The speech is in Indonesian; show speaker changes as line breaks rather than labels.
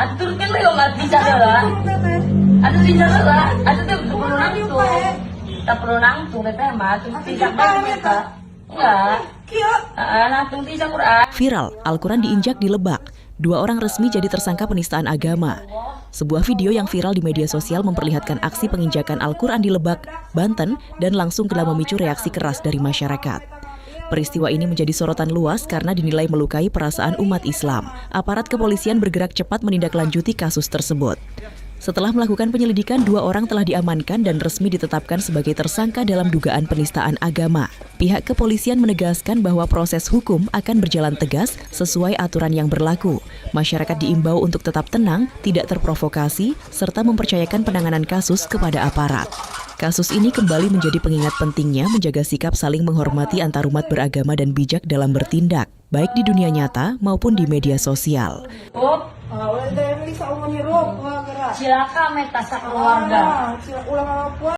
Atur kan lo nggak bisa lah. Atur bisa lah. Atur tuh perlu nangtung. Tak perlu nangtung kita mah. Terus tidak baik mereka. Enggak. Nangtung tidak Quran.
Viral, Al-Quran diinjak di Lebak. 2 orang resmi jadi tersangka penistaan agama. Sebuah video yang viral di media sosial memperlihatkan aksi penginjakan Al-Quran di Lebak, Banten, dan langsung telah memicu reaksi keras dari masyarakat. Peristiwa ini menjadi sorotan luas karena dinilai melukai perasaan umat Islam. Aparat kepolisian bergerak cepat menindaklanjuti kasus tersebut. Setelah melakukan penyelidikan, 2 orang telah diamankan dan resmi ditetapkan sebagai tersangka dalam dugaan penistaan agama. Pihak kepolisian menegaskan bahwa proses hukum akan berjalan tegas sesuai aturan yang berlaku. Masyarakat diimbau untuk tetap tenang, tidak terprovokasi, serta mempercayakan penanganan kasus kepada aparat. Kasus ini kembali menjadi pengingat pentingnya menjaga sikap saling menghormati antarumat beragama dan bijak dalam bertindak, baik di dunia nyata maupun di media sosial.
Silakan metasa keluarga.